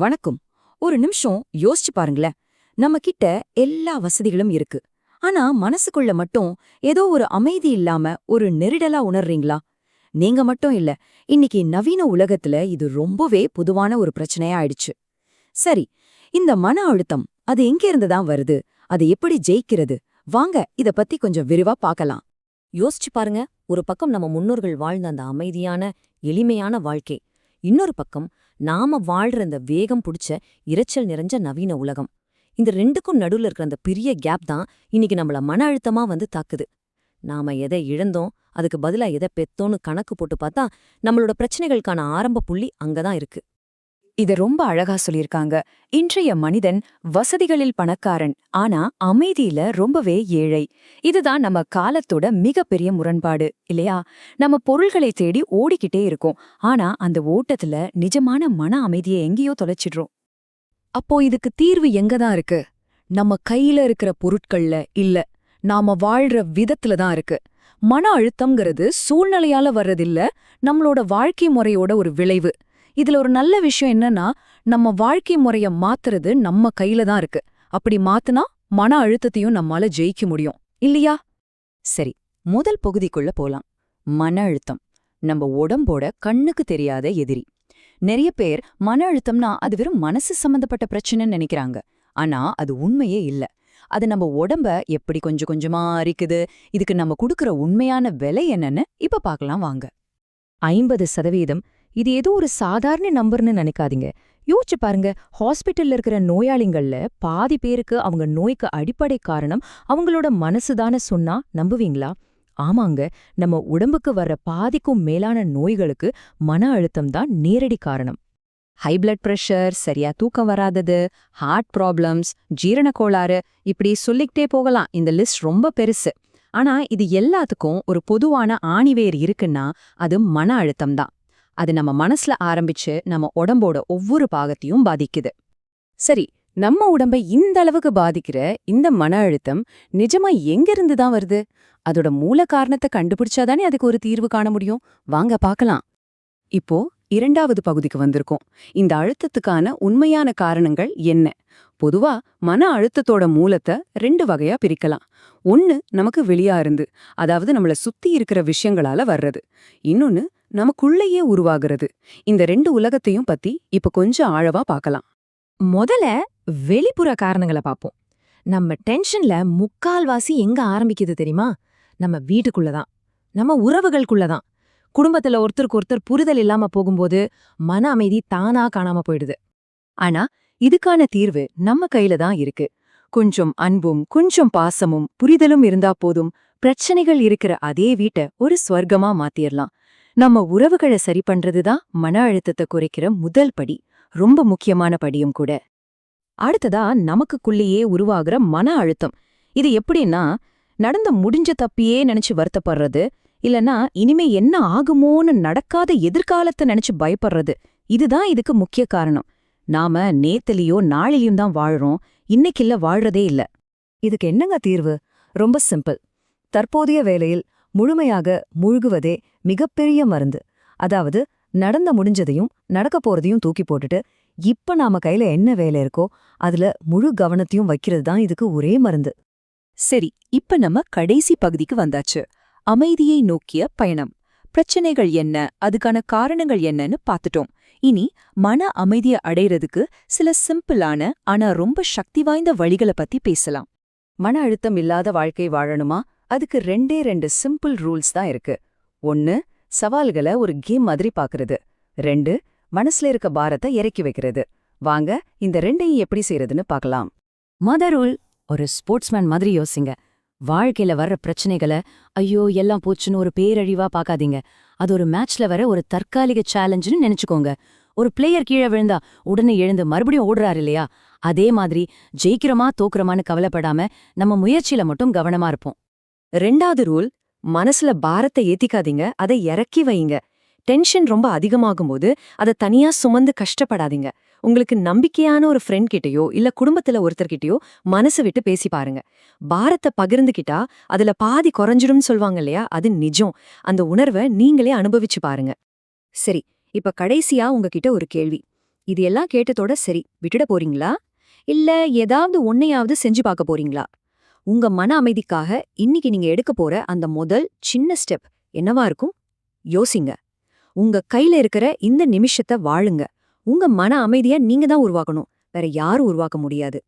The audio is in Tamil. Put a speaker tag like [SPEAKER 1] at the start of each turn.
[SPEAKER 1] வணக்கம். ஒரு நிமிஷம் யோசிச்சு பாருங்களேன். நம்ம கிட்ட எல்லா வசதிகளும் இருக்கு. ஆனா மனசுக்குள்ள மட்டும் ஏதோ ஒரு அமைதி இல்லாம ஒரு நெருடலா உணர்றீங்களா? நீங்க மட்டும் இல்ல. இன்னைக்கு நவீன உலகத்துல இது ரொம்பவே பொதுவான ஒரு பிரச்சனையா ஆயிடுச்சு. சரி, இந்த மன அழுத்தம் அது எங்க இருந்து தான் வருது? அது எப்படி ஜெயிக்கிறது? வாங்க இத பத்தி கொஞ்சம் விரிவா பார்க்கலாம்.
[SPEAKER 2] யோசிச்சு பாருங்க. ஒரு பக்கம் நம்ம முன்னோர்கள் வாழ்ந்த அந்த அமைதியான, எளிமையான வாழ்க்கை. இன்னொரு பக்கம் நாம வாழ்ற இந்த வேகம் புடிச்ச, இரைச்சல் நிறைஞ்ச நவீன உலகம். இந்த ரெண்டுக்கும் நடுவுல இருக்கிற அந்த பெரிய கேப் தான் இன்னைக்கு நம்மள மன அழுத்தமா வந்து தாக்குது. நாம எதை இழந்தோம், அதுக்கு பதிலா எதை பெத்தோன்னு கணக்கு போட்டு பார்த்தா, நம்மளோட பிரச்சனைகளுக்கான ஆரம்ப புள்ளி அங்கதான் இருக்கு.
[SPEAKER 1] இத ரொம்ப அழகா சொல்லியிருக்காங்க. இன்றைய மனிதன் வசதிகளில் பணக்காரன், ஆனா அமைதியில ரொம்பவே ஏழை. இதுதான் நம்ம காலத்தோட மிகப்பெரிய முரண்பாடு இல்லையா? நம்ம பொருள்களை தேடி ஓடிக்கிட்டே இருக்கோம். ஆனா அந்த ஓட்டத்துல நிஜமான மன அமைதியை எங்கேயோ தொலைச்சிடுறோம். அப்போ இதுக்கு தீர்வு எங்கதான் இருக்கு? நம்ம கையில இருக்கிற பொருட்கள்ல இல்ல, நாம வாழ்ற விதத்துல தான் இருக்கு. மன அழுத்தம்ங்கிறது சூழ்நிலையால வர்றதில்ல, நம்மளோட வாழ்க்கை முறையோட ஒரு விளைவு. இதுல ஒரு நல்ல விஷயம் என்னன்னா, நம்ம வாழ்க்கை முறைய மாத்துறது நம்ம கையில தான் இருக்கு. அப்படி மாத்துனா மன அழுத்தத்தையும் நம்மால ஜெயிக்க முடியும் இல்லையா? சரி, முதல் பகுதிக்குள்ள போலாம். மன அழுத்தம் நம்ம உடம்போட கண்ணுக்கு தெரியாத எதிரி. நிறைய பேர் மன அழுத்தம்னா அது வெறும் மனசு சம்பந்தப்பட்ட பிரச்சனைன்னு நினைக்கிறாங்க. ஆனா அது உண்மையே இல்ல. அது நம்ம உடம்ப எப்படி கொஞ்சம் கொஞ்சமா அரிக்குது. இதுக்கு நம்ம கொடுக்கற உண்மையான விலை என்னன்னு இப்ப பார்க்கலாம் வாங்க. 50% இது ஏதோ ஒரு சாதாரண நம்பர்னு நினைக்காதீங்க. யோசிச்சு பாருங்க, ஹாஸ்பிட்டல்ல இருக்கிற நோயாளிகள்ல பாதி பேருக்கு அவங்க நோய்க்கு அடிப்படை காரணம் அவங்களோட மனசுதான சொன்னா நம்புவீங்களா? ஆமாங்க, நம்ம உடம்புக்கு வர்ற பாதிக்கும் மேலான நோய்களுக்கு மன அழுத்தம் தான் நேரடி காரணம். ஹை பிளட் பிரஷர், சரியா தூக்கம் வராதது, ஹார்ட் ப்ராப்ளம்ஸ், ஜீரண கோளாறு, இப்படி சொல்லிக்கிட்டே போகலாம். இந்த லிஸ்ட் ரொம்ப பெருசு. ஆனா இது எல்லாத்துக்கும் ஒரு பொதுவான ஆணிவேர் இருக்குன்னா அது மன அழுத்தம் தான். அது நம்ம மனசுல ஆரம்பிச்சு நம்ம உடம்போட ஒவ்வொரு பாகத்தையும் பாதிக்குது. சரி, நம்ம உடம்பை இந்த அளவுக்கு பாதிக்கிற இந்த மன அழுத்தம் நிஜமா எங்கிருந்து தான் வருது? அதோட மூல காரணத்தை கண்டுபிடிச்சாதானே அதுக்கு ஒரு தீர்வு காண முடியும். வாங்க பார்க்கலாம். இப்போ இரண்டாவது பகுதிக்கு வந்திருக்கோம். இந்த அழுத்தத்துக்கான உண்மையான காரணங்கள் என்ன? பொதுவா மன அழுத்தத்தோட மூலத்தை 2 வகையா பிரிக்கலாம். ஒன்னு நமக்கு வெளியா இருந்து, அதாவது நம்மள சுத்தி இருக்கிற விஷயங்களால வர்றது. இன்னொன்னு நமக்குள்ளேயே உருவாகிறது. இந்த 2 உலகத்தையும் பத்தி இப்ப கொஞ்சம் ஆழவா பார்க்கலாம். முதல்ல வெளிப்புற காரணங்களை பார்ப்போம். நம்ம டென்ஷன்ல முக்கால்வாசி எங்க ஆரம்பிக்குது தெரியுமா? நம்ம வீட்டுக்குள்ளதான், நம்ம உறவுகளுக்குள்ளதான். குடும்பத்துல ஒருத்தருக்கு ஒருத்தர் புரிதல் இல்லாம போகும்போது மன அமைதி தானா காணாம போயிடுது. ஆனா இதுக்கான தீர்வு நம்ம கையில தான் இருக்கு. கொஞ்சம் அன்பும் கொஞ்சம் பாசமும் புரிதலும் இருந்தா போதும், பிரச்சனைகள் இருக்கிற அதே வீட்டை ஒரு ஸ்வர்க்கமா மாத்திரலாம். நம்ம உறவுகளை சரி பண்றதுதான் மன அழுத்தத்தை குறைக்கிற முதல் படி, ரொம்ப முக்கியமான படியும் கூட. அடுத்ததா நமக்குள்ளேயே உருவாகிற மன அழுத்தம். இது எப்படின்னா, நடந்த முடிஞ்ச தப்பியே நினைச்சு வருத்தப்படுறது, இல்லனா இனிமே என்ன ஆகுமோன்னு நடக்காத எதிர்காலத்தை நினைச்சு பயப்படுறது. இதுதான் இதுக்கு முக்கிய காரணம். நாம நேத்துலயோ நாளிலையும் தான் வாழ்றோம், இன்னைக்கில்ல வாழ்றதே இல்ல. இதுக்கு என்னங்க தீர்வு? ரொம்ப சிம்பிள். தற்போதைய வேளையில் முழுமையாக மூழ்குவதே மிகப்பெரிய மருந்து. அதாவது நடந்த முடிஞ்சதையும் நடக்க போறதையும் தூக்கி போட்டுட்டு இப்ப நாம கையில என்ன வேலை இருக்கோ அதுல முழு கவனத்தையும் வைக்கிறது தான் இதுக்கு ஒரே மருந்து. சரி, இப்ப நம்ம கடைசி பகுதிக்கு வந்தாச்சு. அமைதியை நோக்கிய பயணம். பிரச்சனைகள் என்ன, அதுக்கான காரணங்கள் என்னன்னு பார்த்துட்டோம். இனி மன அமைதியை அடைறதுக்கு சில சிம்பிளான ஆனா ரொம்ப சக்தி வாய்ந்த வழிகளை பத்தி பேசலாம். மன அழுத்தம் இல்லாத வாழ்க்கை வாழணுமா? அதுக்கு 2 சிம்பிள் ரூல்ஸ் தான் இருக்கு. 1, சவால்களை ஒரு கேம் மாதிரி பாக்குறது. 2, மனசுல இருக்க பாரத்தை இறக்கி வைக்கிறது. வாங்க இந்த 2ஐயும் எப்படி செய்யறதுன்னு பார்க்கலாம். மொத ரூல், ஒரு ஸ்போர்ட்ஸ்மேன் மாதிரி யோசிங்க. வாழ்க்கையில வர்ற பிரச்சனைகளை ஐயோ எல்லாம் போச்சுன்னு ஒரு பேரழிவா பார்க்காதீங்க. அது ஒரு மேட்ச்ல வர ஒரு தற்காலிக சேலஞ்சுன்னு நினைச்சுக்கோங்க. ஒரு பிளேயர் கீழே விழுந்தா உடனே எழுந்து மறுபடியும் ஓடுறாரு இல்லையா? அதே மாதிரி ஜெயிக்கிறோமா தோக்குறோமான்னு கவலைப்படாம நம்ம முயற்சியில மட்டும் கவனமா இருப்போம். 2வது ரூல், மனசுல பாரத்தை ஏத்திக்காதீங்க, அதை இறக்கி வைங்க. டென்ஷன் ரொம்ப அதிகமாகும்போது அதை தனியா சுமந்து கஷ்டப்படாதீங்க. உங்களுக்கு நம்பிக்கையான ஒரு ஃப்ரெண்ட் கிட்டயோ இல்ல குடும்பத்துல ஒருத்தர்கிட்டயோ மனசு விட்டு பேசி பாருங்க. பாரத்தை பகிர்ந்துகிட்டா அதுல பாதி குறைஞ்சிடும்னு சொல்வாங்க இல்லையா? அது நிஜம். அந்த உணர்வை நீங்களே அனுபவிச்சு பாருங்க. சரி, இப்ப கடைசியா உங்ககிட்ட ஒரு கேள்வி. இது எல்லாம் கேட்டதோட சரி விட்டுட போறீங்களா? இல்ல ஏதாவது ஒன்னையாவது செஞ்சு பார்க்க போறீங்களா? உங்க மன அமைதிக்காக இன்னைக்கு நீங்க எடுக்க போற அந்த முதல் சின்ன ஸ்டெப் என்னவா இருக்கும்? யோசிங்க. உங்க கையில இருக்கிற இந்த நிமிஷத்தை வாழுங்க. உங்க மன அமைதிய நீங்க தான் உருவாக்கணும். வேற யாரும் உருவாக்க முடியாது.